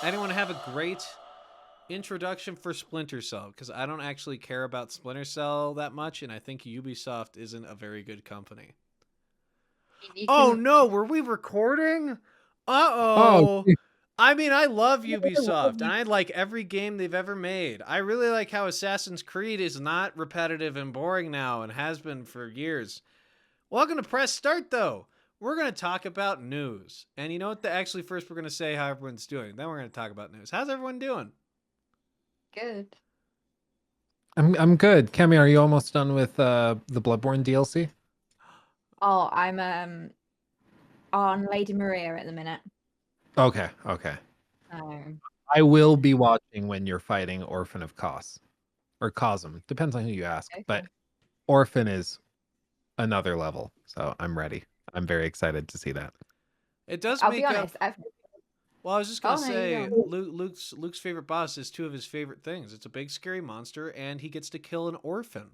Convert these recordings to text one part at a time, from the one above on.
Anyone have a great introduction for Splinter Cell? Because I don't actually care about Splinter Cell that much, and I think Ubisoft isn't a very good company. You Oh can. no, were we recording? Oh, Uh-oh. I mean, I love Ubisoft, and geez. I like every game they've ever made. I really like how Assassin's Creed is not repetitive and boring now and has been for years. Welcome to Press Start, though. We're going to talk about news. And you know what? Actually, first we're going to say how everyone's doing. Then we're going to talk about news. How's everyone doing? Good. I'm good. Kemi, are you almost done with the Bloodborne DLC? Oh, I'm on Lady Maria at the minute. Okay, okay. So I will yeah. be watching when you're fighting Orphan of Kos or Cosm. Depends on who you ask, but Okay. Orphan is another level, so I'm ready. I'm very excited to see that. It does I'll be make up. honest. I've. Well, I was just going Oh to no, you say go. Luke's favorite boss is two of his favorite things. It's a big scary monster, and he gets to kill an orphan.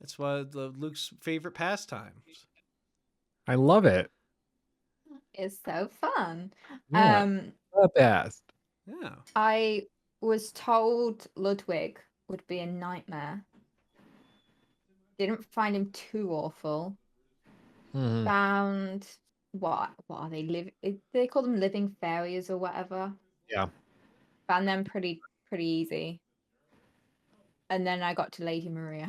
It's one of Luke's favorite pastimes. I love it. It's so fun. Yeah, Um, the best. Yeah. I was told Ludwig would be a nightmare. Didn't find him too awful. Mhm. Found what are they they call them living fairies or whatever. Yeah, Found them pretty easy. And then I got to Lady Maria.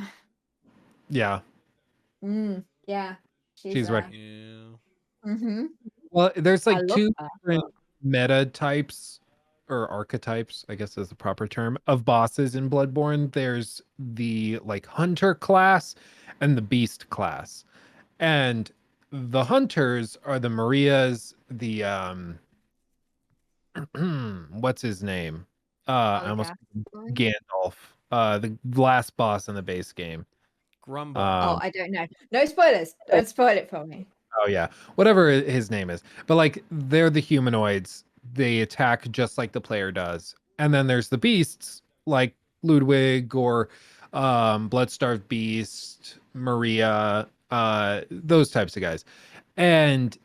yeah. Yeah. She's She's right. Yeah. mm-hmm. Well, there's I like love two her. different meta types or archetypes, I guess is the proper term, of bosses in Bloodborne. There's the like hunter class and the beast class. And the hunters are the Marias, the what's his name? I almost Olga. Gandalf. The last boss in the base game. Grumble. Oh, Um I don't know. No spoilers. Don't spoil it for me. Oh yeah, whatever his name is. But like they're the humanoids. They attack just like the player does. And then there's the beasts like Ludwig or Bloodstarved Beast, Maria, those types of guys. And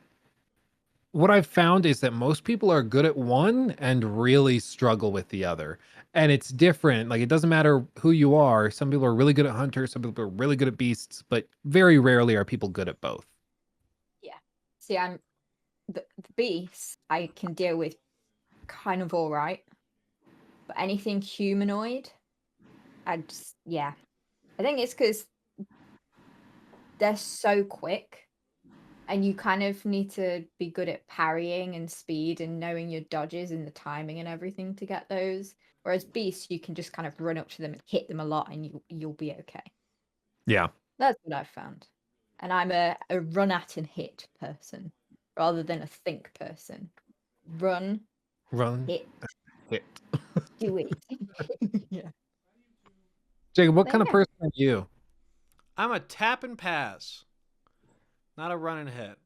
what I've found is that most people are good at one and really struggle with the other. And it's different. Like it doesn't matter who you are. Some people are really good at hunters, some people are really good at beasts, but very rarely are people good at both. Yeah. See, I'm the beast I can deal with kind of all right, but anything humanoid, I just yeah. I think it's because they're so quick, and you kind of need to be good at parrying and speed and knowing your dodges and the timing and everything to get those. Whereas beasts, you can just kind of run up to them and hit them a lot, and you'll be okay. Yeah. That's what I've found. And I'm a run at and hit person rather than a think person. Run, Run. hit, Hit. do it. Yeah. Jacob, what There kind you of go. person are you? I'm a tap and pass, not a run and hit.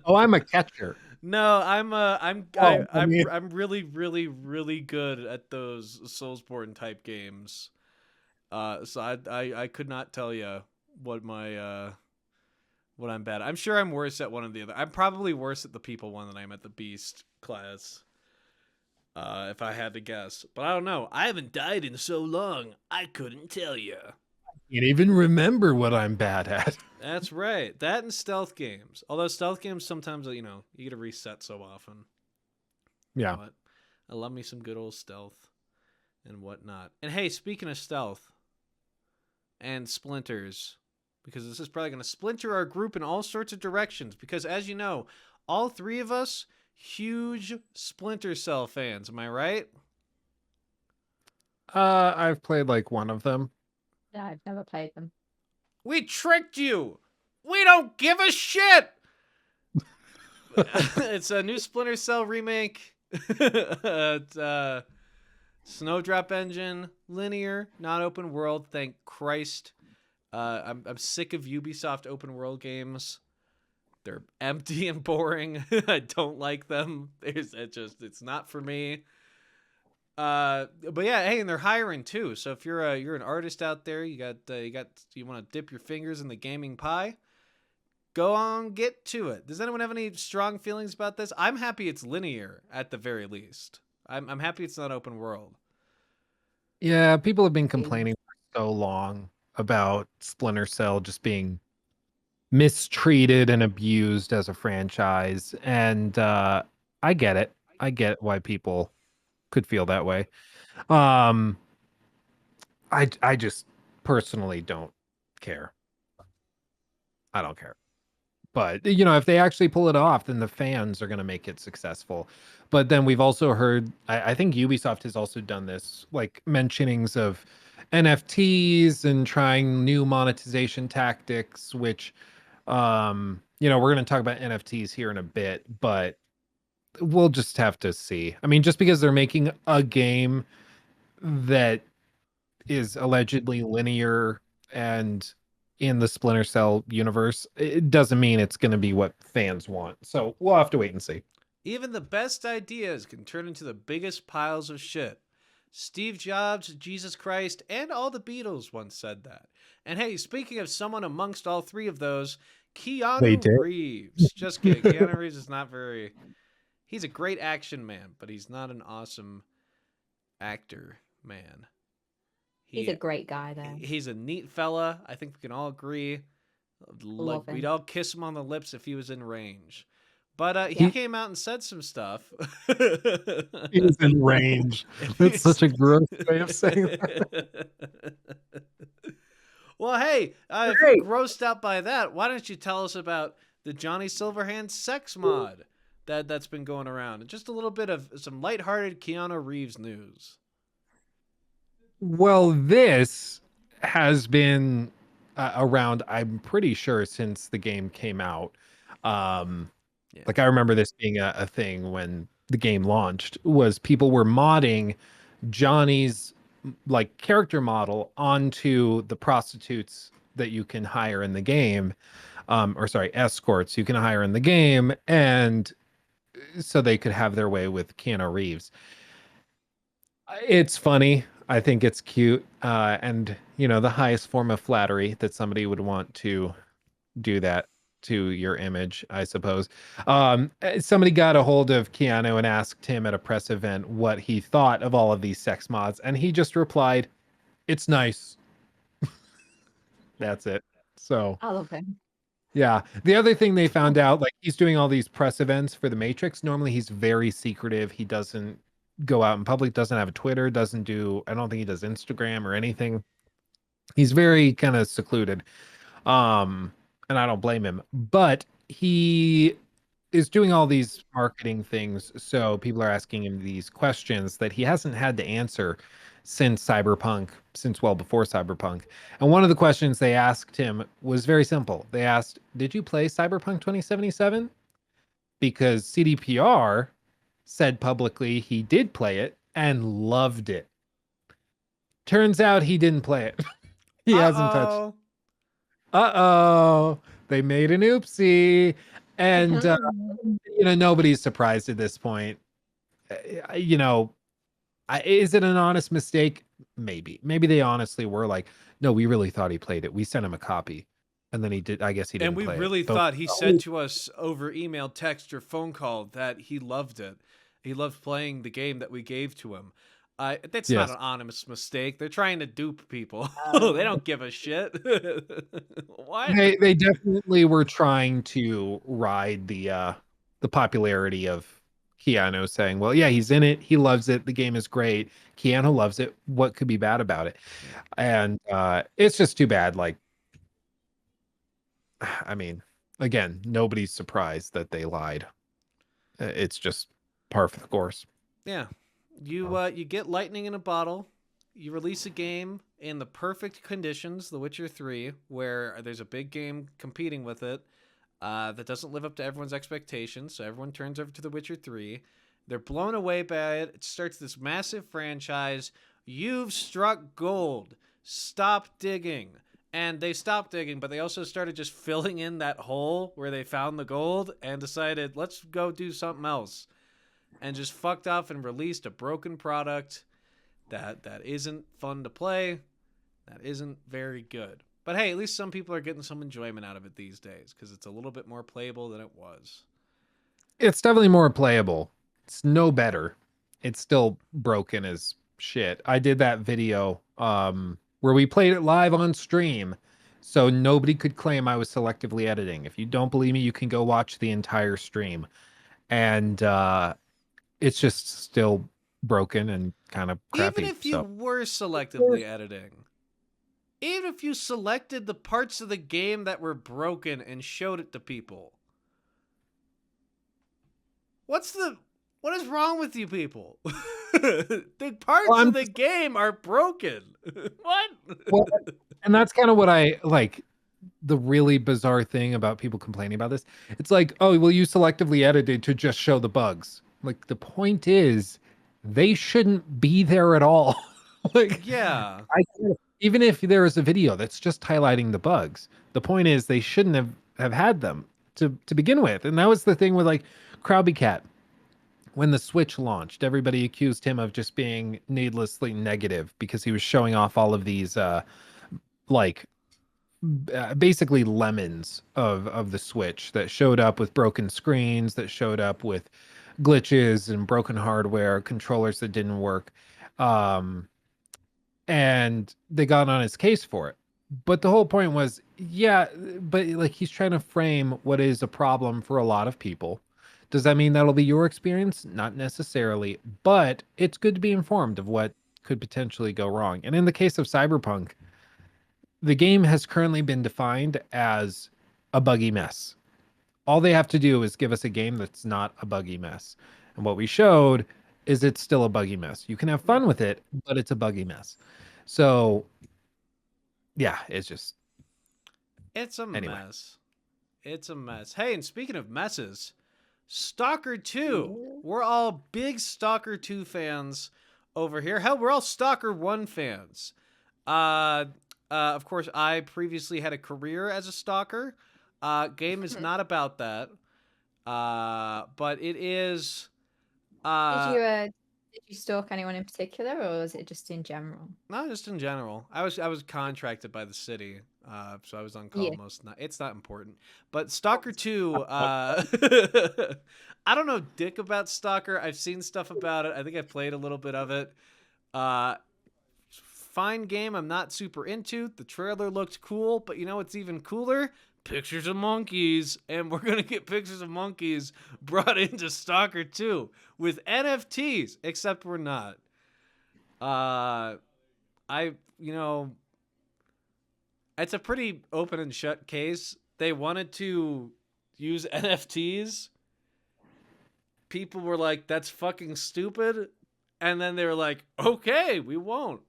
Oh, I'm a catcher. No, Oh, I mean, I'm really good at those Soulsborne type games. So I could not tell you what my what I'm bad at. I'm sure I'm worse at one or the other. I'm probably worse at the people one than I am at the beast class. If I had to guess, but I don't know. I haven't died in so long, I couldn't tell you. can't even remember what I'm bad at. That's right. That and stealth games. Although stealth games sometimes, you get to reset so often. Yeah. But I love me some good old stealth and whatnot. And hey, speaking of stealth and splinters, because this is probably going to splinter our group in all sorts of directions. Because as you know, all three of us, huge Splinter Cell fans. Am I right? I've played like one of them. Yeah, I've never played them. We tricked you. We don't give a shit. It's a new Splinter Cell remake. It's, Snowdrop engine, linear, not open world. Thank Christ. I'm sick of Ubisoft open world games. They're empty and boring. I don't like them. It's not for me. But yeah, hey, and they're hiring too. So if you're an artist out there, you want to dip your fingers in the gaming pie. go on, get to it. Does anyone have any strong feelings about this? I'm happy it's linear at the very least. I'm happy it's not open world. Yeah, people have been complaining for so long about Splinter Cell just being mistreated and abused as a franchise, and I get it. I get why people could feel that way. Um, I just personally don't care. I don't care. But if they actually pull it off, then the fans are going to make it successful. But then we've also heard, I think Ubisoft has also done this, like mentionings of NFTs and trying new monetization tactics, which, we're going to talk about NFTs here in a bit, but we'll just have to see. I mean, just because they're making a game that is allegedly linear and in the Splinter Cell universe, it doesn't mean it's going to be what fans want. So we'll have to wait and see. Even the best ideas can turn into the biggest piles of shit. Steve Jobs, Jesus Christ, and all the Beatles once said that. And hey, speaking of someone amongst all three of those, They Keanu did. Reeves. Just kidding. Keanu Reeves is not very. He's a great action man, but he's not an awesome actor man. He's a great guy, though. He's a neat fella. I think we can all agree. Love him. We'd all kiss him on the lips if he was in range. But he came out and said some stuff. He's in range. That's such a gross way of saying that. Well, hey, if you're grossed out by that, why don't you tell us about the Johnny Silverhand sex mod that's been going around? And just a little bit of some lighthearted Keanu Reeves news. Well, this has been around, I'm pretty sure, since the game came out. Yeah. Like I remember this being a thing when the game launched, was people were modding Johnny's like character model onto the prostitutes that you can hire in the game, or sorry, escorts you can hire in the game, and so they could have their way with Keanu Reeves. It's funny. I think it's cute, and the highest form of flattery that somebody would want to do that to your image, I suppose. Somebody got a hold of Keanu and asked him at a press event what he thought of all of these sex mods, and he just replied, "It's nice." That's it. So I love him. yeah. The other thing they found out, like he's doing all these press events for the Matrix. Normally he's very secretive. He doesn't go out in public, doesn't have a Twitter, I don't think he does Instagram or anything. He's very kind of secluded. And I don't blame him, but he is doing all these marketing things, so people are asking him these questions that he hasn't had to answer since Cyberpunk, since well before Cyberpunk. And one of the questions they asked him was very simple. They asked, "Did you play Cyberpunk 2077?" Because CDPR said publicly he did play it and loved it. Turns out he didn't play it. He hasn't touched. Uh-oh. They made an oopsie. And nobody's surprised at this point. Is it an honest mistake? Maybe they honestly were like, no, we really thought he played it. We sent him a copy, and then he did. I guess he didn't. And we play really it. thought he said to us over email, text, or phone call that he loved it. He loved playing the game that we gave to him. That's not an honest mistake. They're trying to dupe people. They don't give a shit. What? They definitely were trying to ride the popularity of Keanu, saying, well, yeah, he's in it, he loves it, the game is great, Keanu loves it, what could be bad about it? And it's just too bad. Like, I mean, again, nobody's surprised that they lied. It's just par for the course. Yeah. You get lightning in a bottle. You release a game in the perfect conditions, The Witcher 3, where there's a big game competing with it that doesn't live up to everyone's expectations, so everyone turns over to The Witcher 3. They're blown away by it. It starts this massive franchise. You've struck gold. Stop digging. And they stopped digging, but they also started just filling in that hole where they found the gold and decided, let's go do something else. And just fucked off and released a broken product that isn't fun to play, that isn't very good. But hey, at least some people are getting some enjoyment out of it these days because it's a little bit more playable than it was. It's definitely more playable. It's no better. It's still broken as shit. I did that video where we played it live on stream so nobody could claim I was selectively editing. If you don't believe me, you can go watch the entire stream. And it's just still broken and kind of Even crappy. if you So were selectively editing, even if you selected the parts of the game that were broken and showed it to people, what is wrong with you people? The parts Well, of the game are broken. What? well, and that's kind of what I like. The really bizarre thing about people complaining about this, it's like, oh, well, you selectively edited to just show the bugs. Like the point is, they shouldn't be there at all. Like, Yeah. even if there is a video that's just highlighting the bugs, the point is they shouldn't have had them to begin with. And that was the thing with like Krabby Cat. When the Switch launched, everybody accused him of just being needlessly negative because he was showing off all of these like basically lemons of the Switch that showed up with broken screens, that showed up with glitches and broken hardware, controllers that didn't work. Um, and they got on his case for it. But the whole point was, yeah, but like he's trying to frame what is a problem for a lot of people. Does that mean that'll be your experience? Not necessarily, but it's good to be informed of what could potentially go wrong. And in the case of Cyberpunk, the game has currently been defined as a buggy mess. All they have to do is give us a game that's not a buggy mess. And what we showed is it's still a buggy mess. You can have fun with it, but it's a buggy mess. So, yeah, it's just It's a anyway. mess. It's a mess. Hey, and speaking of messes, Stalker 2. We're all big Stalker 2 fans over here. Hell, we're all Stalker 1 fans. Of course, I previously had a career as a stalker. Game is not about that. But it is. Did you stalk anyone in particular, or was it just in general? Not just in general. I was contracted by the city, so I was on call Yeah. most night. It's not important. But Stalker 2, I don't know dick about Stalker. I've seen stuff about it. I think I've played a little bit of it. Fine game. I'm not super into. The trailer looked cool, but you know what's even cooler? Pictures of monkeys, and we're gonna get pictures of monkeys brought into Stalker 2 with NFTs, except we're not. You know, it's a pretty open and shut case. They wanted to use NFTs. People were like, that's fucking stupid. And then they were like, okay, we won't.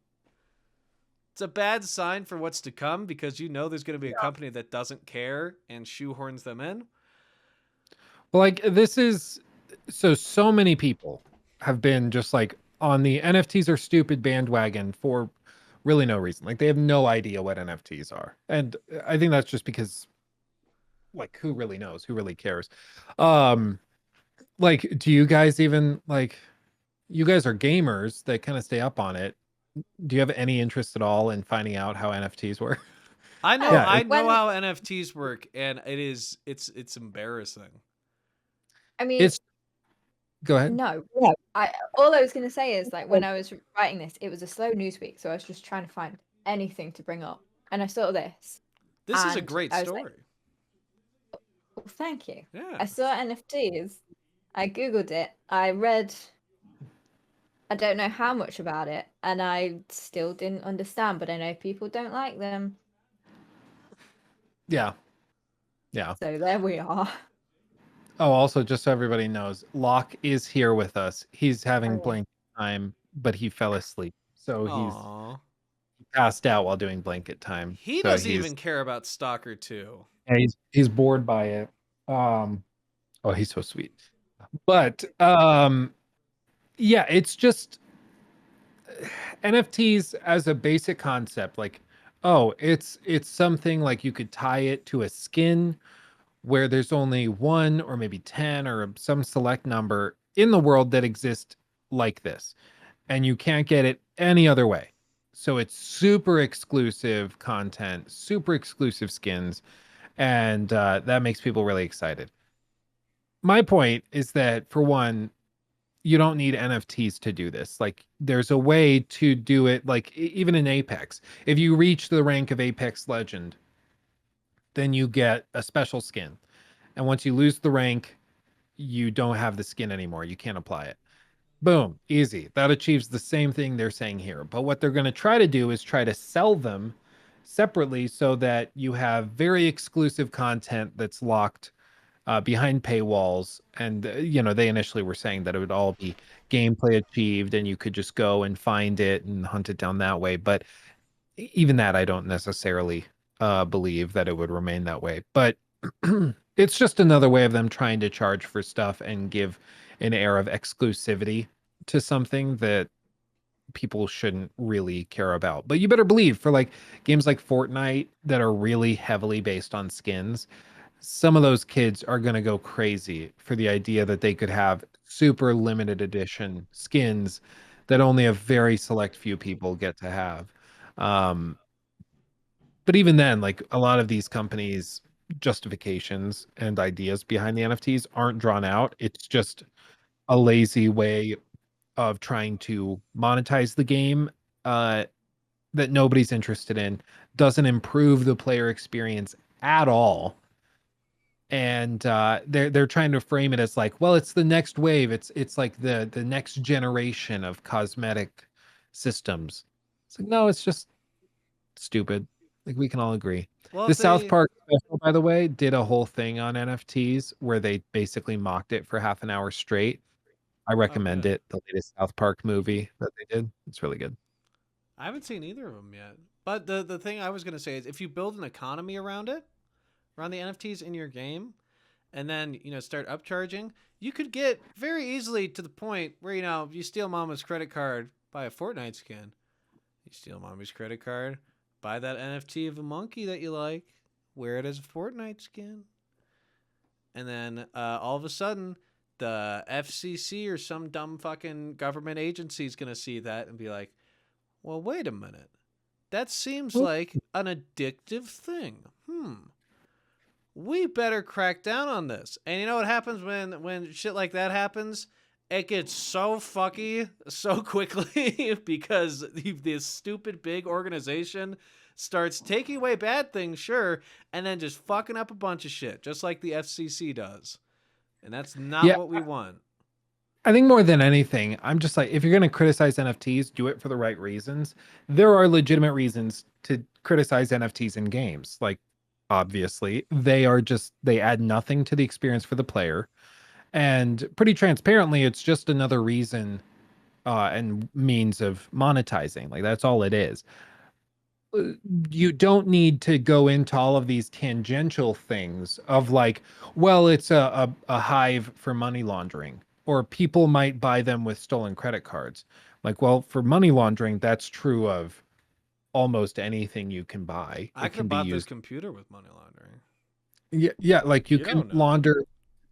It's a bad sign for what's to come because you know there's going to be a company that doesn't care and shoehorns them in. Well, like this is so many people have been just like on the NFTs are stupid bandwagon for really no reason. Like they have no idea what NFTs are. And I think that's just because like who really knows? Who really cares? Like do you guys even like you guys are gamers that kind of stay up on it. Do you have any interest at all in finding out how NFTs work? I know Yeah, I know how NFTs work and it's embarrassing. I mean, It's go ahead. no. All I was going to say is like when I was writing this, it was a slow news week, so I was just trying to find anything to bring up, and I saw this. This is a And great I was story. like, well, thank you. Yeah. I saw NFTs. I googled it. I read. I don't know how much about it, and I still didn't understand. But I know people don't like them, Yeah. Yeah. so there we are. Oh, also, just so everybody knows, Locke is here with us. He's having Oh. blanket time, but he fell asleep. So he's Aww. passed out while doing blanket time. He So doesn't he's even care about Stalker 2. yeah, he's bored by it. Oh, he's so sweet. But yeah, it's just NFTs as a basic concept, like, oh, it's something like you could tie it to a skin where there's only one or maybe 10 or some select number in the world that exist like this. And you can't get it any other way. So it's super exclusive content, super exclusive skins, and that makes people really excited. My point is that, for one, you don't need NFTs to do this. Like, there's a way to do it, like even in Apex. If you reach the rank of Apex Legend, then you get a special skin. And once you lose the rank, you don't have the skin anymore. You can't apply it. Boom, easy. That achieves the same thing they're saying here. But what they're going to try to do is try to sell them separately so that you have very exclusive content that's locked behind paywalls. And, they initially were saying that it would all be gameplay achieved and you could just go and find it and hunt it down that way. But even that, I don't necessarily believe that it would remain that way. But it's just another way of them trying to charge for stuff and give an air of exclusivity to something that people shouldn't really care about. But you better believe, for like games like Fortnite that are really heavily based on skins, some of those kids are going to go crazy for the idea that they could have super limited edition skins that only a very select few people get to have. Um, but even then, like, a lot of these companies' justifications and ideas behind the NFTs aren't drawn out. It's just a lazy way of trying to monetize the game uh, that nobody's interested in, doesn't improve the player experience at all. And they're trying to frame it as like, well, it's the next wave. It's like the next generation of cosmetic systems. It's like, no, it's just stupid. Like, we can all agree. Well, The if South they Park special, by the way, did a whole thing on NFTs where they basically mocked it for half an hour straight. I oh recommend good. it. The latest South Park movie that they did. It's really good. I haven't seen either of them yet. But the thing I was gonna say is if you build an economy around it, around the NFTs in your game, and then start upcharging, you could get very easily to the point where you steal mama's credit card, buy a Fortnite skin. You steal mommy's credit card, buy that NFT of a monkey that you like, wear it as a Fortnite skin, and then all of a sudden the FCC or some dumb fucking government agency is gonna see that and be like, well, wait a minute. That seems Well, like an addictive thing. We better crack down on this. And you know what happens when shit like that happens? It gets so fucky so quickly because this stupid big organization starts taking away bad things, sure, and then just fucking up a bunch of shit, just like the FCC does. And that's not yeah, what we want. I think more than anything, I'm just like, if you're going to criticize NFTs, do it for the right reasons. There are legitimate reasons to criticize NFTs in games. Like, obviously, they add nothing to the experience for the player. And pretty transparently, it's just another reason and means of monetizing. Like, that's all it is. You don't need to go into all of these tangential things of like, well, it's a hive for money laundering, or people might buy them with stolen credit cards. Like, well, for money laundering, that's true of almost anything you can buy. I It could have can be bought this used. computer with money laundering. Yeah, like you You can don't know. launder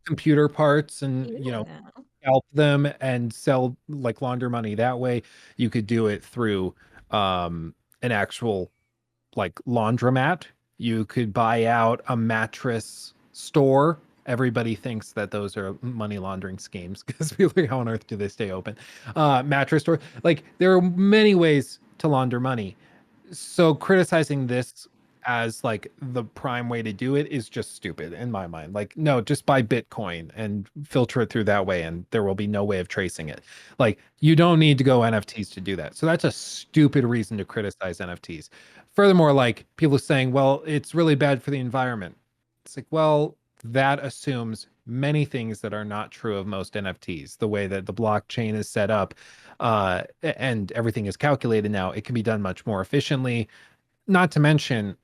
computer parts and, You don't know. scalp them and sell, like, launder money that way. You could do it through an actual, like, laundromat. You could buy out a mattress store. Everybody thinks that those are money laundering schemes because people are like, how on earth do they stay open? Mattress store. Like, there are many ways to launder money. So criticizing this as like the prime way to do it is just stupid in my mind. Like, no, just buy Bitcoin and filter it through that way, and there will be no way of tracing it. Like, you don't need to go NFTs to do that. So that's a stupid reason to criticize NFTs. Furthermore, like, people saying, well, it's really bad for the environment. It's like, well, that assumes many things that are not true of most NFTs. The way that the blockchain is set up, and everything is calculated now, it can be done much more efficiently. Not to mention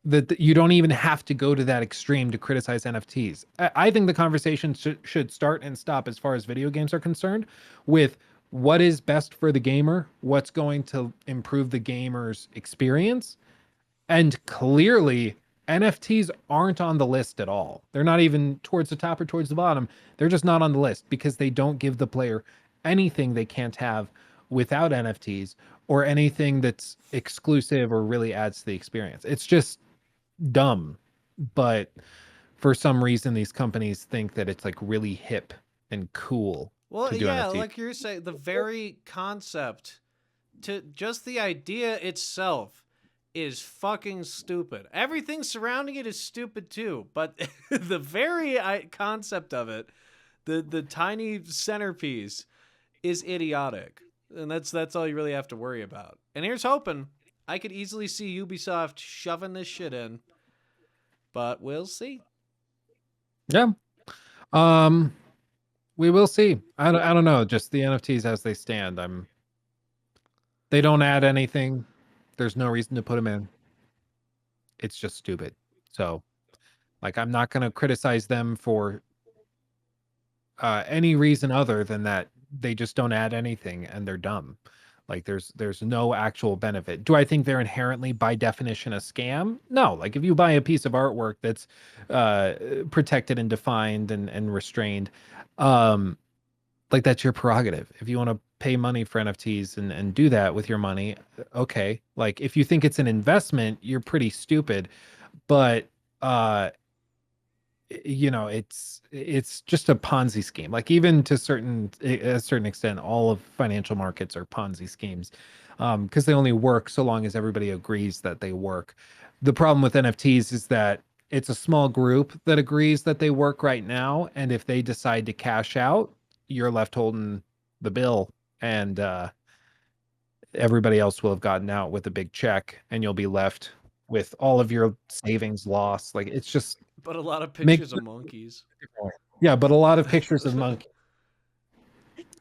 that you don't even have to go to that extreme to criticize NFTs. I think the conversation should start and stop, as far as video games are concerned, with what is best for the gamer, what's going to improve the gamer's experience. And clearly, NFTs aren't on the list at all. They're not even towards the top or towards the bottom. They're just not on the list because they don't give the player anything they can't have without NFTs or anything that's exclusive or really adds to the experience. It's just dumb. But for some reason, these companies think that it's like really hip and cool Well, to do yeah, NFTs. like you're saying, the very concept, to just the idea itself is fucking stupid. Everything surrounding it is stupid too, but the very concept of it, the tiny centerpiece, is idiotic. And that's all you really have to worry about. And here's hoping. I could easily see Ubisoft shoving this shit in, but we'll see. Yeah. We will see. I don't know. Just the NFTs as they stand. They don't add anything. There's no reason to put them in. It's just stupid. So, like, I'm not gonna criticize them for any reason other than that they just don't add anything and they're dumb. Like, there's no actual benefit. Do I think they're inherently by definition a scam? No. Like, if you buy a piece of artwork that's protected and defined and restrained, um, like that's your prerogative. If you want to pay money for NFTs and do that with your money, okay. Like, if you think it's an investment, you're pretty stupid. But you know, it's just a Ponzi scheme. Like, even to a certain extent, all of financial markets are Ponzi schemes, because they only work so long as everybody agrees that they work. The problem with NFTs is that it's a small group that agrees that they work right now, and if they decide to cash out, you're left holding the bill, and everybody else will have gotten out with a big check, and you'll be left with all of your savings lost. Like, it's just But a lot of make pictures of monkeys. yeah, but a lot of pictures of monkey,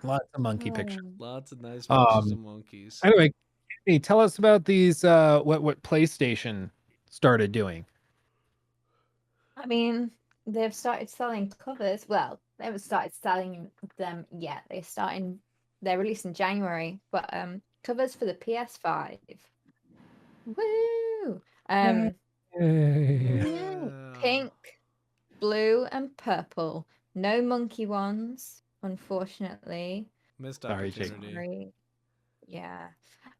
lots of monkey pictures. Lots of nice pictures of Um, monkeys. anyway, hey, tell us about these what PlayStation started doing. I mean, they've started selling covers. Well, they haven't started selling them yet. They're released in January, but covers for the PS5. Woo! Pink, blue, and purple. No monkey ones, unfortunately. Missed Sorry, Jake. opportunity. Sorry. Yeah.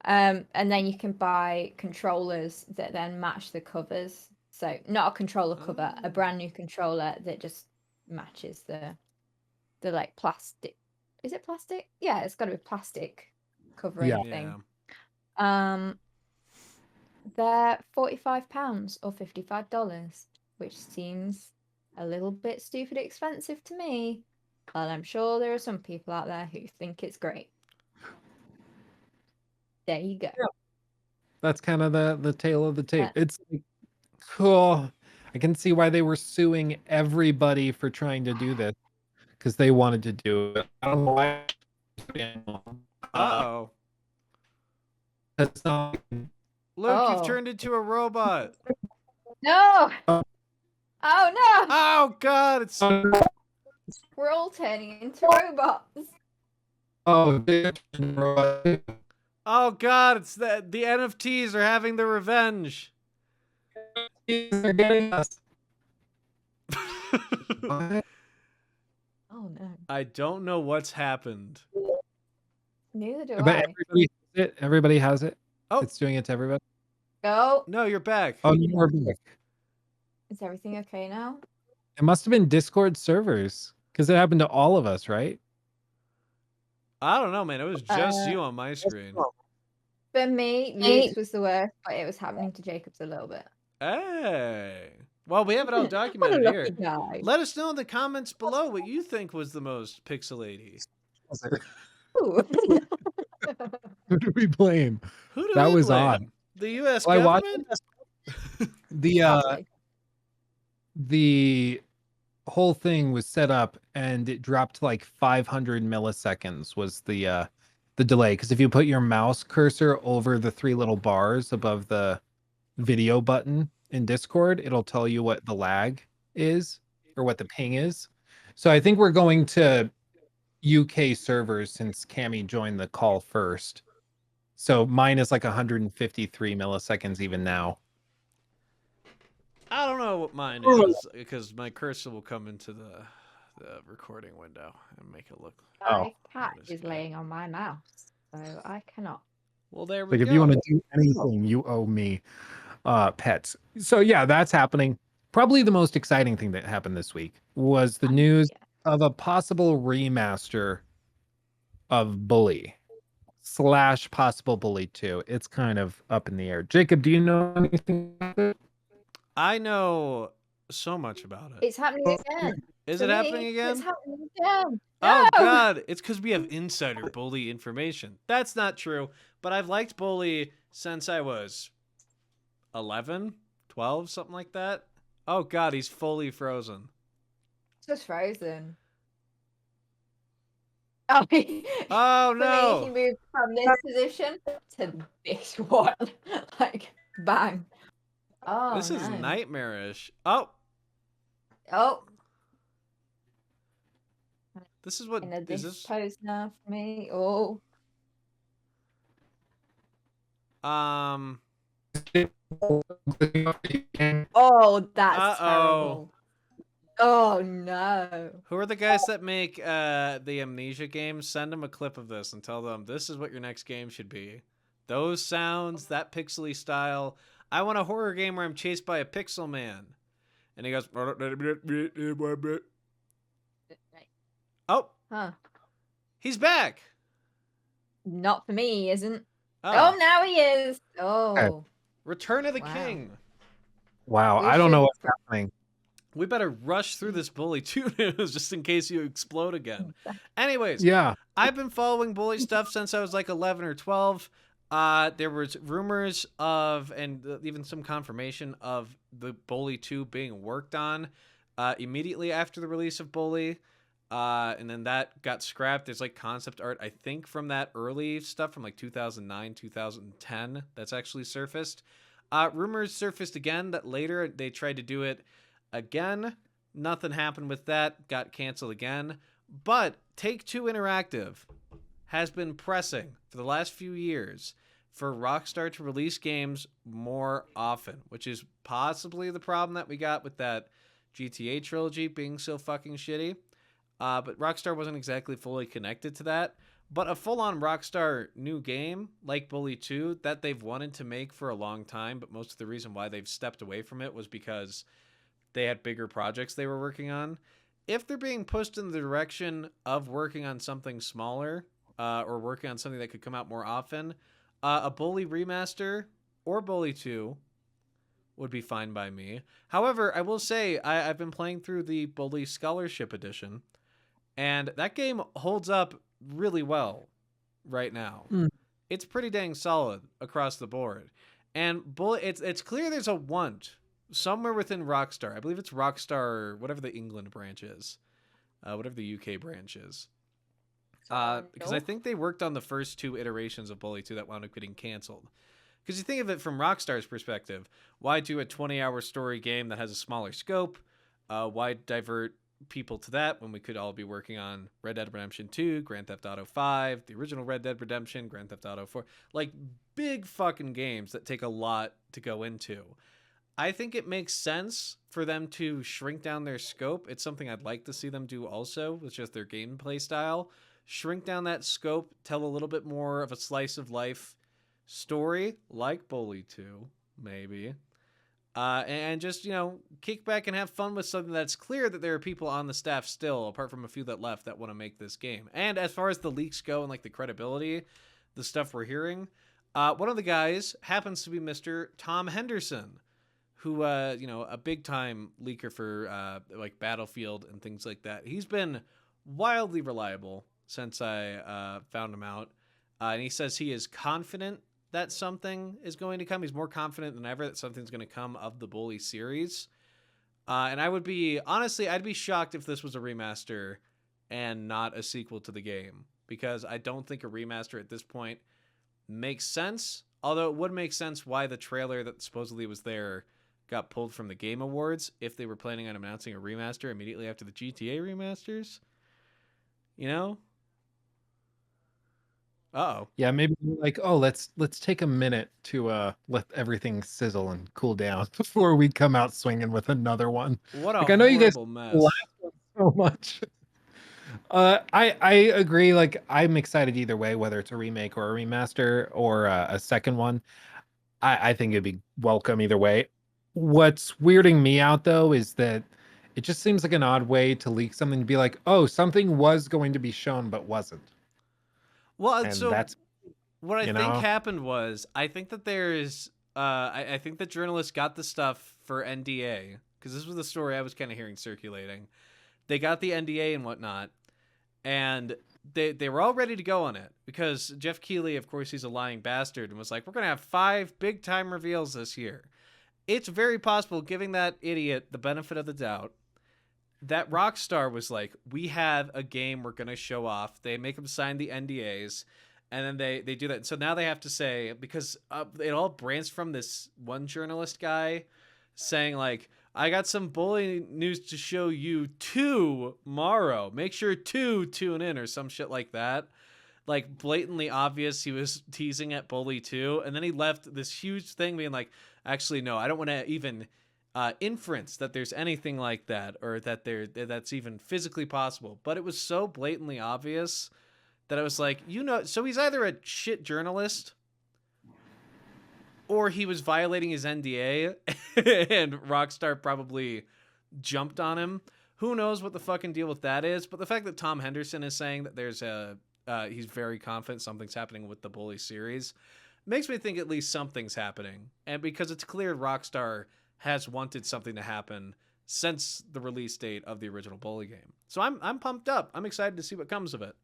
And then you can buy controllers that then match the covers. So not a controller cover, a Oh. brand new controller that just matches the like plastic. Is it plastic? Yeah, it's got to be plastic covering Yeah. thing. Yeah. They're £45 or $55, which seems a little bit stupid expensive to me. But I'm sure there are some people out there who think it's great. There you go. Yeah. That's kind of the tail of the tape. It's like, cool. I can see why they were suing everybody for trying to do this, because they wanted to do it. I don't know why. Uh-oh. That's not. Luke, you've Oh. turned into a robot. No! Oh. Oh no! Oh, God. It's... We're all turning into robots. Oh, Oh, God. It's the NFTs are having their revenge. they're getting us. Oh no. I don't know what's happened. Neither do But I. everybody has it. Everybody has it. Oh. It's doing it to everybody. Oh, No, you're back. Oh, no, we're back. is everything okay now? It must have been Discord servers, because it happened to all of us, right? I don't know, man. It was just you on my screen. For me, Luke's was the worst, but it was happening to Jacob's a little bit. Hey. Well, we have it all What a documented lucky here. guy. Let us know in the comments below what you think was the most pixelaty. Ooh. Who do we blame? Who do That we was blame? odd. The U.S. Well, I watched government? the the whole thing was set up, and it dropped to like 500 milliseconds was the delay, because if you put your mouse cursor over the three little bars above the video button in Discord, it'll tell you what the lag is or what the ping is. So I think we're going to UK servers since Cami joined the call first. So mine is like 153 milliseconds even now. I don't know what mine is, because my cursor will come into the recording window and make it look. My cat That is is good. laying on my mouse. So I cannot. Well, there we Like, go. if you want to do anything, you owe me pets. So yeah, that's happening. Probably the most exciting thing that happened this week was the news Yeah. of a possible remaster of Bully / possible Bully 2. It's kind of up in the air. Jacob, do you know anything about it? I know so much about it. It's happening again. Is For it happening me, again? It's happening again. Oh No! God, it's because we have insider Bully information. That's not true, but I've liked Bully since I was 11, 12, something like that. Oh God, he's fully frozen. Just frozen. Oh, Oh for me, he no! moved from this position to this one. Like, bang. Oh, This is no. nightmarish. Oh, Oh, this is what in a is this this? pose now for me. Oh, Um. oh, that's Uh-oh. terrible. Oh, no. Who are the guys that make the Amnesia games? Send them a clip of this and tell them this is what your next game should be. Those sounds, that pixely style. I want a horror game where I'm chased by a pixel man. And he goes, oh, Huh. he's back. Not for me, he isn't. Oh, Oh, now he is. Oh. Return of the Wow. King. Wow, We I don't know should- what's happening. We better rush through this Bully 2 news just in case you explode again. Anyways, Yeah. I've been following Bully stuff since I was like 11 or 12. There was rumors of, and even some confirmation of the Bully 2 being worked on immediately after the release of Bully. And then that got scrapped. There's like concept art, I think, from that early stuff from like 2009, 2010 that's actually surfaced. Rumors surfaced again that later they tried to do it again. Nothing happened with that. Got canceled again. But Take-Two Interactive has been pressing for the last few years for Rockstar to release games more often, which is possibly the problem that we got with that GTA trilogy being so fucking shitty. But Rockstar wasn't exactly fully connected to that. But a full-on Rockstar new game like Bully 2 that they've wanted to make for a long time, but most of the reason why they've stepped away from it was because they had bigger projects they were working on. If they're being pushed in the direction of working on something smaller or working on something that could come out more often, a Bully remaster or Bully 2 would be fine by me. However, I will say I've been playing through the Bully Scholarship Edition, and that game holds up really well right now. It's pretty dang solid across the board. And Bully, it's clear there's a want somewhere within Rockstar. I believe it's Rockstar, whatever the England branch is, whatever the UK branch is. Because I think they worked on the first 2 iterations of Bully 2 that wound up getting canceled. Because you think of it from Rockstar's perspective, why do a 20-hour story game that has a smaller scope? Why divert people to that when we could all be working on Red Dead Redemption 2, Grand Theft Auto 5, the original Red Dead Redemption, Grand Theft Auto 4, like big fucking games that take a lot to go into. I think it makes sense for them to shrink down their scope. It's something I'd like to see them do also with just their gameplay style. Shrink down that scope, tell a little bit more of a slice of life story, like Bully 2, maybe. And just, kick back and have fun with something that's clear that there are people on the staff still, apart from a few that left, that want to make this game. And as far as the leaks go and like the credibility, the stuff we're hearing, one of the guys happens to be Mr. Tom Henderson, who, a big time leaker for like Battlefield and things like that. He's been wildly reliable since I found him out. And he says he is confident that something is going to come. He's more confident than ever that something's going to come of the Bully series. And I'd be shocked if this was a remaster and not a sequel to the game, because I don't think a remaster at this point makes sense. Although it would make sense why the trailer that supposedly was there got pulled from the Game Awards if they were planning on announcing a remaster immediately after the GTA remasters. Uh-oh. Yeah, maybe like, oh, let's take a minute to let everything sizzle and cool down before we come out swinging with another one. What a Like, I know you guys horrible mess. laugh so much. I agree. Like, I'm excited either way, whether it's a remake or a remaster or a second one. I think it'd be welcome either way. What's weirding me out though is that it just seems like an odd way to leak something to be like, oh, something was going to be shown but wasn't. Well, And so that's, what I you think know, happened was I think that there's I think that journalists got the stuff for NDA because this was the story I was kind of hearing circulating. They got the NDA and whatnot, and they were all ready to go on it because Jeff Keighley, of course, he's a lying bastard and was like, "We're gonna have 5 big time reveals this year." It's very possible, giving that idiot the benefit of the doubt, that Rockstar was like, "We have a game we're gonna show off." They make them sign the NDAs, and then they do that. So now they have to say, because it all branched from this one journalist guy saying like, "I got some bully news to show you tomorrow. Make sure to tune in," or some shit like that. Like, blatantly obvious he was teasing at Bully 2, and then he left this huge thing being like, "Actually, no, I don't want to even inference that there's anything like that or that that's even physically possible." But it was so blatantly obvious that I was like, so he's either a shit journalist or he was violating his NDA and Rockstar probably jumped on him. Who knows what the fucking deal with that is? But the fact that Tom Henderson is saying that there's he's very confident something's happening with the Bully series makes me think at least something's happening. And because it's clear Rockstar has wanted something to happen since the release date of the original Bully game. So I'm pumped up. I'm excited to see what comes of it.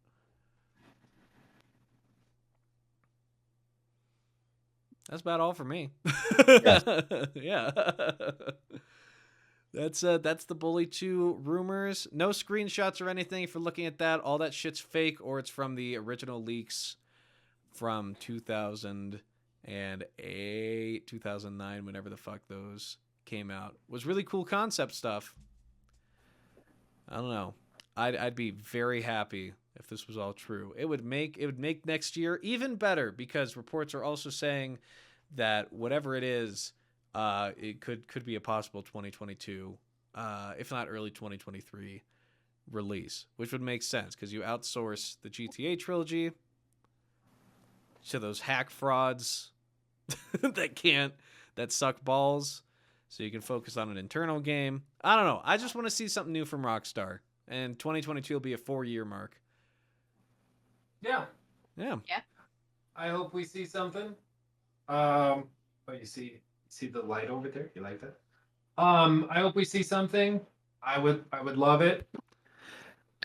That's about all for me. Yes. Yeah. That's the Bully 2 rumors. No screenshots or anything if you're looking at that. All that shit's fake or it's from the original leaks from 2008, 2009, whenever the fuck those came out. It was really cool concept stuff. I don't know. I'd be very happy if this was all true. It would make next year even better because reports are also saying that whatever it is, it could be a possible 2022, if not early 2023 release, which would make sense because you outsource the GTA trilogy to those hack frauds that suck balls, so you can focus on an internal game. I don't know. I just want to see something new from Rockstar, and 2022 will be a 4-year mark. yeah. Yeah. I hope we see something. You see the light over there? You like that? I hope we see something. I would love it.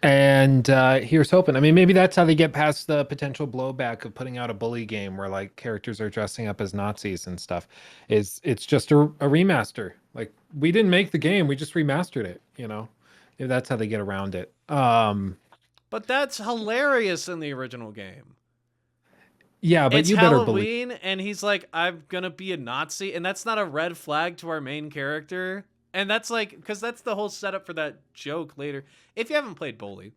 And here's hoping. I mean, maybe that's how they get past the potential blowback of putting out a Bully game where like characters are dressing up as Nazis and stuff. It's just a remaster. Like, we didn't make the game, we just remastered it, you know. If that's how they get around it. But that's hilarious in the original game. Yeah, but It's you better believe. Halloween, and he's like, "I'm gonna be a Nazi," and that's not a red flag to our main character. And that's like, because that's the whole setup for that joke later. If you haven't played Bully,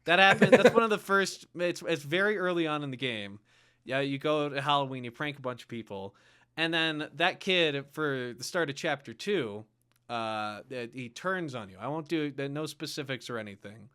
that happened. That's one of the first. It's very early on in the game. Yeah, you go to Halloween, you prank a bunch of people, and then that kid for the start of chapter 2, he turns on you. I won't do no specifics or anything,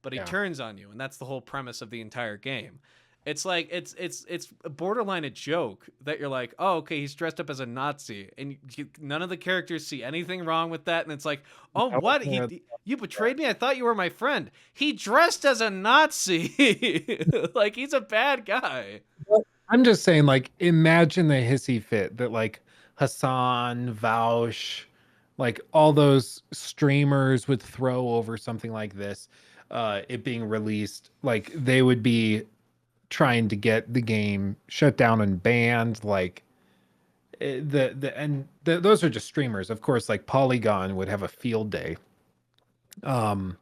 but he Yeah. turns on you, and that's the whole premise of the entire game. It's like it's borderline a joke that you're like, "Oh, okay, he's dressed up as a Nazi," and none of the characters see anything wrong with that, and it's like, "Oh, I what? wasn't You betrayed me? I thought you were my friend. He dressed as a Nazi. Like, he's a bad guy." I'm just saying, like, imagine the hissy fit that like Hassan, Vaush, like all those streamers would throw over something like this, it being released. Like, they would be trying to get the game shut down and banned. Like, those are just streamers. Of course, like Polygon would have a field day. Um,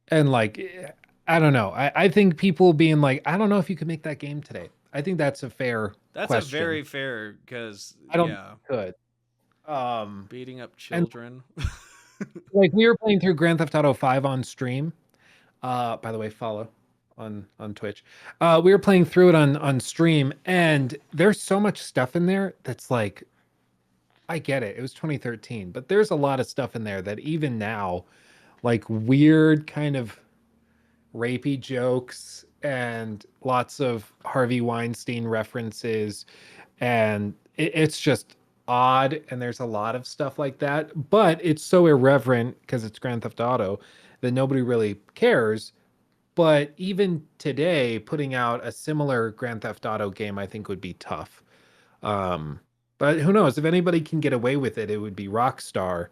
and like, I don't know. I think people being like, I don't know if you could make that game today. I think that's a fair That's question. a very fair, because I don't yeah, think it could. beating up And children. like, we were playing through Grand Theft Auto 5 on stream. By the way, follow on Twitch. We were playing through it on stream, and there's so much stuff in there that's like, I get it. It was 2013, but there's a lot of stuff in there that even now, like, weird kind of rapey jokes and lots of Harvey Weinstein references, and it's just odd. And there's a lot of stuff like that, but it's so irreverent because it's Grand Theft Auto that nobody really cares. But even today, putting out a similar Grand Theft Auto game, I think would be tough. Um, but who knows? If anybody can get away with it, it would be Rockstar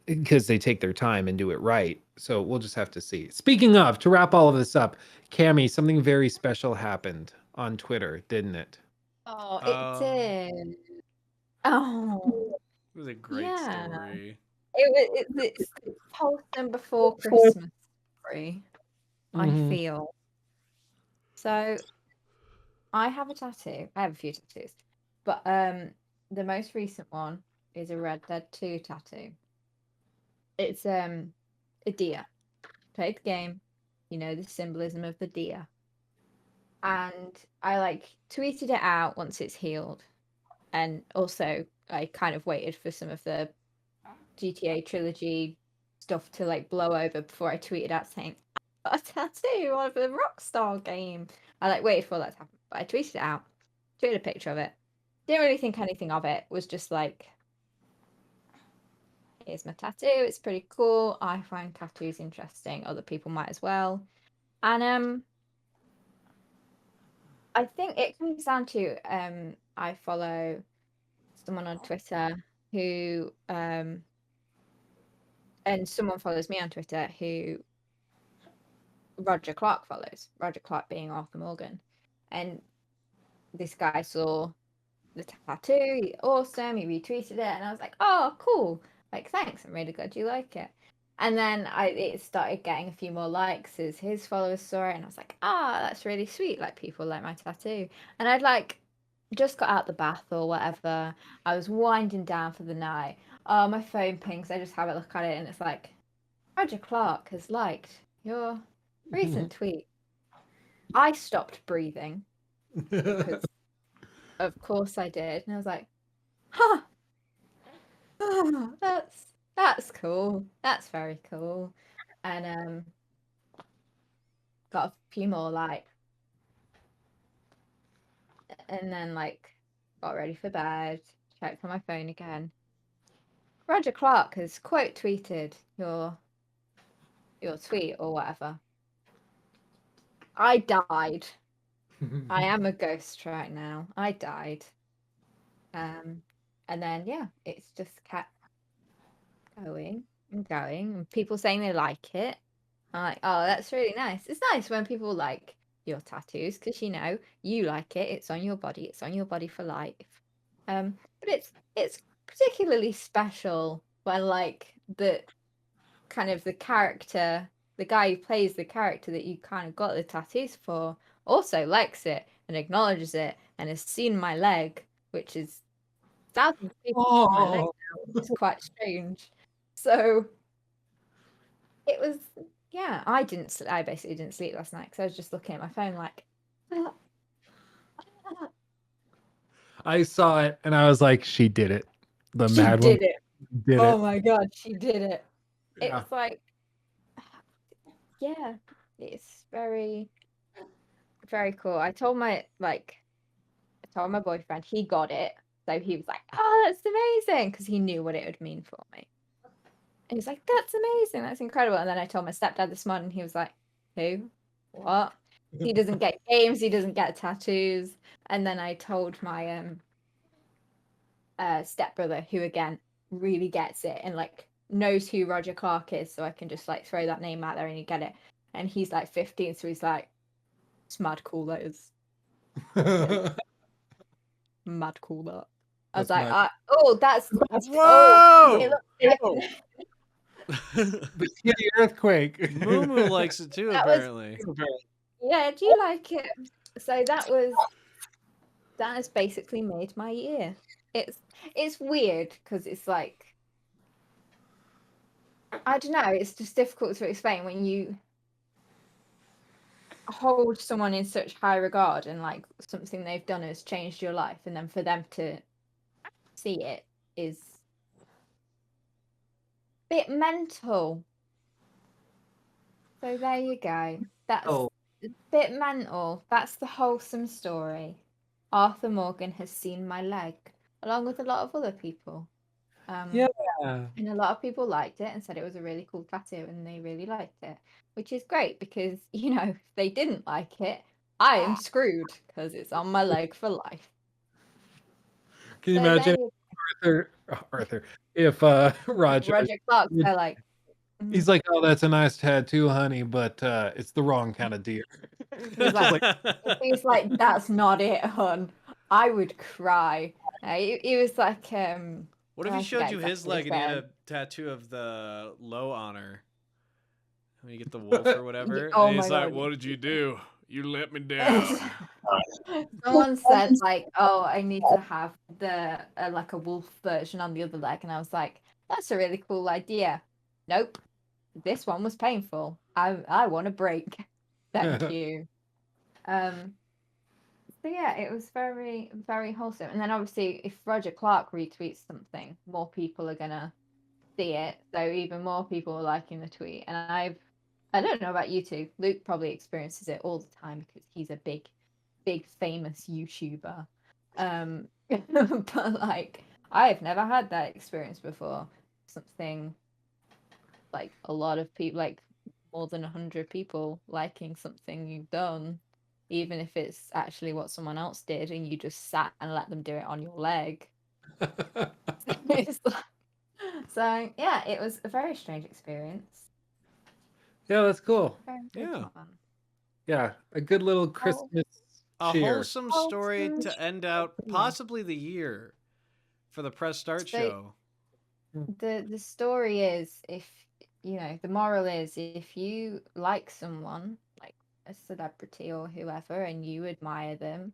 because they take their time and do it right. So we'll just have to see. Speaking of, to wrap all of this up, Cammy, something very special happened on Twitter, didn't it? Oh, it Um, did. Oh, it was a great yeah. story. It's the post and before Christmas story, I Mhm. feel. So I have a tattoo. I have a few tattoos. But the most recent one is a Red Dead 2 tattoo. It's a deer. Played the game, you know the symbolism of the deer. And I like tweeted it out once it's healed. And also I kind of waited for some of the GTA trilogy stuff to like blow over before I tweeted out saying a tattoo of a Rockstar game. I like waited for that to happen, but I tweeted it out, tweeted a picture of it. Didn't really think anything of it. Was just like, here's my tattoo. It's pretty cool. I find tattoos interesting. Other people might as well. And I think it comes down to I follow someone on Twitter who and someone follows me on Twitter who Roger Clark follows. Roger Clark being Arthur Morgan. And this guy saw the tattoo, awesome, he retweeted it, and I was like, oh, cool. Like, thanks, I'm really glad you like it. And then it started getting a few more likes as his followers saw it, and I was like, that's really sweet. Like, people like my tattoo. And I'd like just got out the bath or whatever. I was winding down for the night. Oh, my phone pings. I just have a look at it, and it's like, Roger Clark has liked your recent tweet. I stopped breathing because, of course, I did, and I was like, "Huh, that's cool. That's very cool." And got a few more like, and then like got ready for bed. Checked on my phone again. Roger Clark has quote tweeted your tweet or whatever. I died. I am a ghost right now. I died. And then yeah, it's just kept going and going, and people saying they like it. I'm like, oh, that's really nice. It's nice when people like your tattoos because you know you like it. It's on your body. It's on your body for life. But it's particularly special when like the kind of the character, the guy who plays the character that you kind of got the tattoos for, also likes it and acknowledges it and has seen my leg, which is thousands of people see my leg Oh. now, which is quite strange. So it was, yeah. I basically didn't sleep last night because I was just looking at my phone like, I saw it and I was like, she did it. The she mad one did it. did Oh it. my god, she did it. Yeah. It's like, yeah, it's very, very cool. I told my boyfriend, he got it. So he was like, oh, that's amazing. Because he knew what it would mean for me. And he was like, that's amazing. That's incredible. And then I told my stepdad this morning, he was like, who? What? He doesn't get games. He doesn't get tattoos. And then I told my stepbrother, who again really gets it and like knows who Roger Clark is. So I can just like throw that name out there and you get it. And he's like 15. So he's like, it's mad cool, that is. Mad cool, that. I was That's like, mad. that's it Whoa! looks like The kitty earthquake. Moo likes it too, that was apparently. yeah. Do you like it? So that has basically made my year. It's weird because it's like I don't know. It's just difficult to explain when you hold someone in such high regard and like something they've done has changed your life, and then for them to see it is a bit mental. So there you go. That's Oh. a bit mental. That's the wholesome story. Arthur Morgan has seen my leg, along with a lot of other people. Yeah. And a lot of people liked it and said it was a really cool tattoo, and they really liked it, which is great because, if they didn't like it, I am screwed because it's on my leg for life. Can you So there imagine you Arthur, if Roger, Roger Clark, they're like, he's like, oh, that's a nice tattoo, honey, but it's the wrong kind of deer. he's Just like, if he's like, that's not it, hon, I would cry. He was like, What if he I showed forget you his exactly what leg he and he had said. a tattue of the low honor? When you get the wolf or whatever, Oh and my he's like, God. "What did you do? You let me down." Someone said like, "Oh, I need to have the like a wolf version on the other leg," and I was like, "That's a really cool idea." Nope, this one was painful. I want a break. Thank you. So yeah, it was very very wholesome. And then obviously, if Roger Clark retweets something, more people are gonna see it. So even more people are liking the tweet. And I don't know about you two. Luke probably experiences it all the time because he's a big famous YouTuber. But like I've never had that experience before. Something like a lot of people, like more than 100 people liking something you've done, even if it's actually what someone else did and you just sat and let them do it on your leg. It's like- so yeah, it was a very strange experience. Yeah, that's cool. Very Yeah. fun. Yeah, a good little Christmas A cheer. wholesome story to end out possibly the year for the press start So show. the story is, if the moral is, if you like someone, like a celebrity or whoever, and you admire them,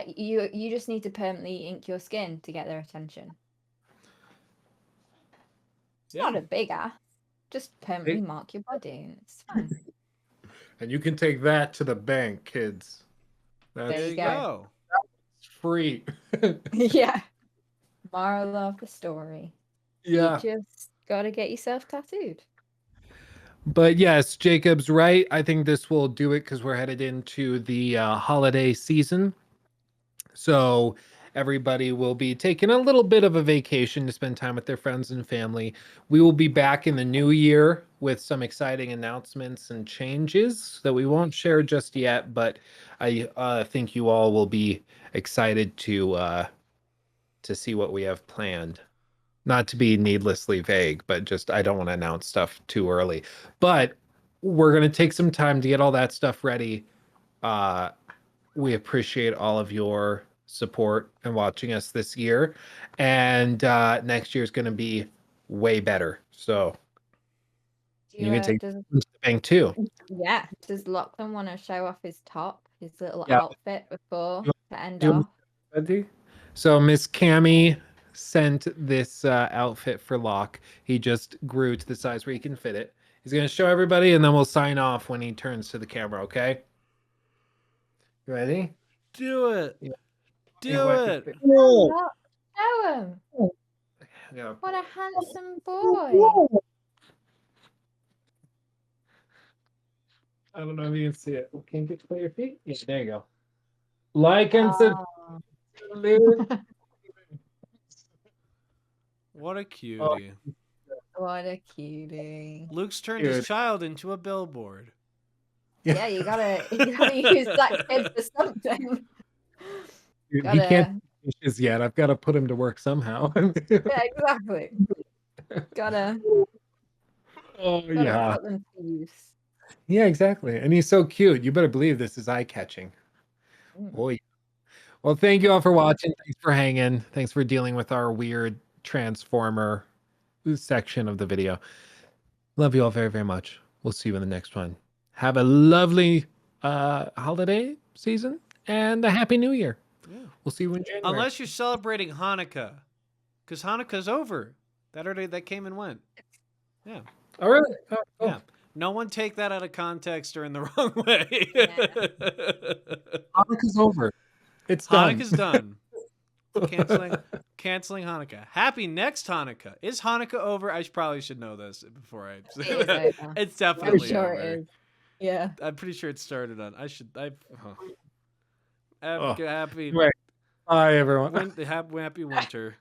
you just need to permanently ink your skin to get their attention. It's not a big ask. Just permanently mark your body and it's fine. And you can take that to the bank, kids. There There you you go. go. It's free. Yeah. Moral of the story. Yeah. You just gotta get yourself tattooed. But yes, Jacob's right. I think this will do it because we're headed into the holiday season. So everybody will be taking a little bit of a vacation to spend time with their friends and family. We will be back in the new year with some exciting announcements and changes that we won't share just yet, but I think you all will be excited to see what we have planned. Not to be needlessly vague, but just I don't want to announce stuff too early. But we're going to take some time to get all that stuff ready. We appreciate all of your support and watching us this year. And next year is going to be way better. So you can take does it to the bank too. Yeah. Does Lachlan want to show off his top, his little Yeah. outfit before to end Do- off? Ready? So Miss Cammy sent this outfit for Locke. He just grew to the size where he can fit it. He's going to show everybody and then we'll sign off when he turns to the camera, okay? You ready? Do it. Yeah. Do it. Oh, show him. Yeah. What a handsome boy. I don't know if you can see it. Can you get your feet? Yeah, there you go. Like and subscribe. Oh, What a cutie. what a cutie. Luke's turned his child into a billboard. Yeah, you gotta use that kid for something. Dude, he can't do dishes yet. I've got to put him to work somehow. Yeah, exactly. Gotta Oh yeah. put them to use. Yeah, exactly. And he's so cute. You better believe this is eye-catching. Oh yeah. Well, thank you all for watching. Thanks for hanging. Thanks for dealing with our weird transformer section of the video. Love you all very, very much. We'll see you in the next one. Have a lovely holiday season and a happy new year. Yeah. We'll see you in January. Unless you're celebrating Hanukkah, because Hanukkah's over. That came and went. Yeah. Oh, really? Oh, cool. Yeah. No one take that out of context or in the wrong way. Hanukkah's over. It's done. Hanukkah's done. Canceling Hanukkah. Happy next Hanukkah. Is Hanukkah over? I probably should know this before I. It is over. It's I'm definitely sure over. it is. Yeah. I'm pretty sure it started on. Oh. Happy Right. Bye, everyone. happy winter.